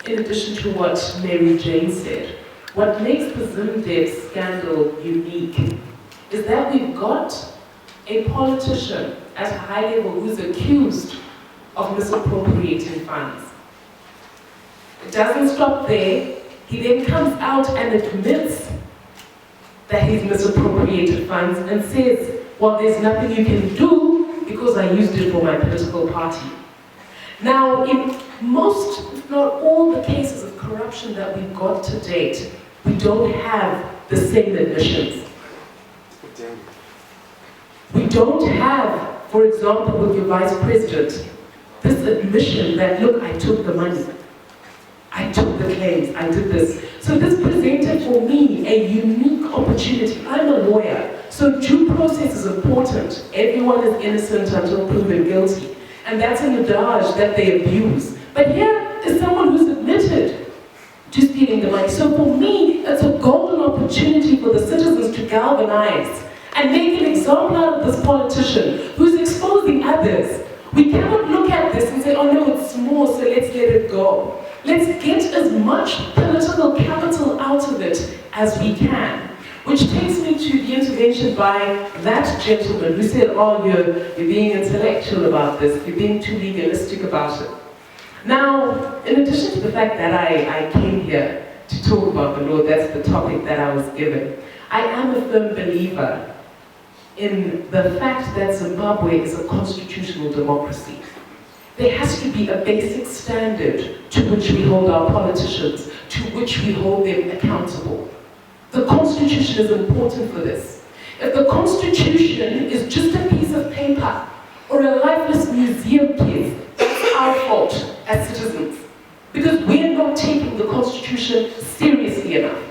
in addition to what Mary Jane said, what makes the Zimdef scandal unique is that we've got a politician at a high level who's accused of misappropriating funds. It doesn't stop there. He then comes out and admits that he's misappropriated funds and says, well, there's nothing you can do because I used it for my political party. Now, in most, if not all, the cases of corruption that we've got to date, we don't have the same admissions. We don't have, for example, with your vice president, this admission that, look, I took the money. I took the claims, I did this. So this presented for me a unique opportunity. I'm a lawyer, so due process is important. Everyone is innocent until proven guilty. And that's an adage that they abuse. But here is someone who's admitted to stealing the money. So for me, it's a golden opportunity for the citizens to galvanize and make an example out of this politician who's exposing others. We cannot look at this and say, oh no, it's small, so let's let it go. Let's get as much political capital out of it as we can. Which takes me to the intervention by that gentleman who said, oh, you're being intellectual about this, you're being too legalistic about it. Now, in addition to the fact that I came here to talk about the law, that's the topic that I was given, I am a firm believer in the fact that Zimbabwe is a constitutional democracy. There has to be a basic standard to which we hold our politicians, to which we hold them accountable. The Constitution is important for this. If the Constitution is just a piece of paper or a lifeless museum piece, that's our fault as citizens. Because we're not taking the Constitution seriously enough.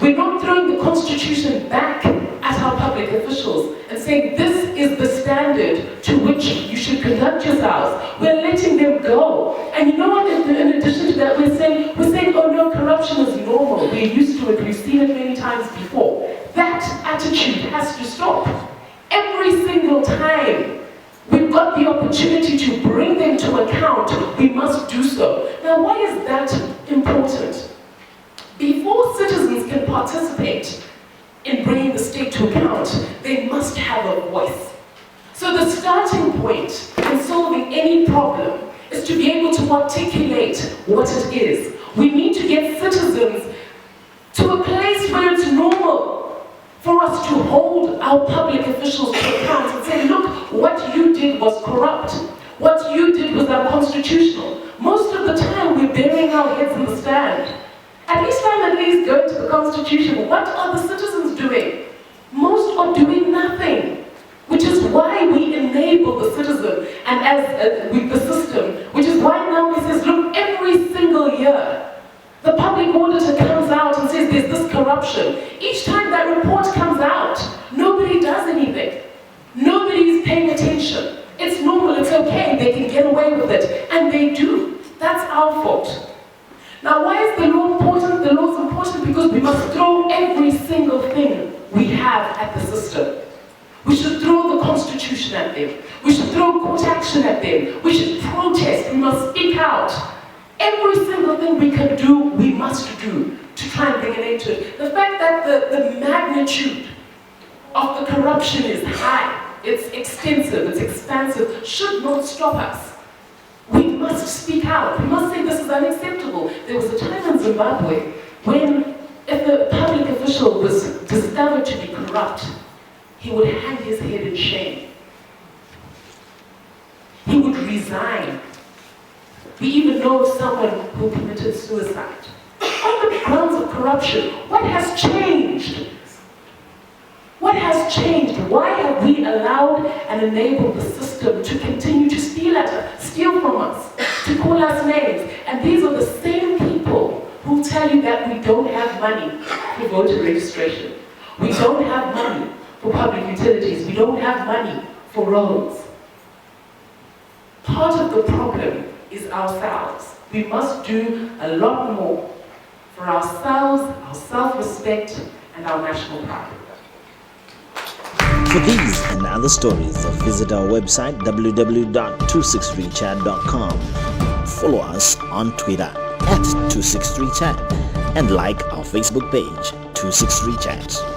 We're not throwing the Constitution back at our public officials and saying this is the standard to which you should conduct yourselves. We're letting them go. And you know what, in addition to that, we're saying, oh no, corruption is normal. We're used to it, we've seen it many times before. That attitude has to stop. Every single time we've got the opportunity to bring them to account, we must do so. Now, why is that important? Before citizens can participate in bringing the state to account, they must have a voice. So the starting point in solving any problem is to be able to articulate what it is. We need to get citizens to a place where it's normal for us to hold our public officials to account and say, look, what you did was corrupt. What you did was unconstitutional. Most of the time we're burying our heads in the sand. At least I'm going to the Constitution. What are the citizens doing? Most are doing nothing, which is why we enable the citizen and with the system, which is why now he says, look, every single year, the public auditor comes out and says there's this corruption. Each time that report comes out, nobody does anything. Nobody's paying attention. It's normal, it's okay, they can get away with it, and they do. That's our fault. Now, why is the law important? The law is important because we must throw every single thing we have at the system. We should throw the Constitution at them. We should throw court action at them. We should protest. We must speak out. Every single thing we can do, we must do to try and bring an end to it. The fact that the magnitude of the corruption is high, it's extensive, it's expansive, should not stop us. We must speak out. We must say this is unacceptable. There was a time in Zimbabwe when if a public official was discovered to be corrupt, he would hang his head in shame. He would resign. We even know of someone who committed suicide. On the grounds of corruption, what has changed? What has changed? Why have we allowed and enabled the system to continue to steal from us, to call us names? And these are the same people who tell you that we don't have money for voter registration. We don't have money for public utilities. We don't have money for roads. Part of the problem is ourselves. We must do a lot more for ourselves, our self-respect, and our national pride. For these and other stories, visit our website www.263chat.com. Follow us on Twitter at 263chat and like our Facebook page 263chat.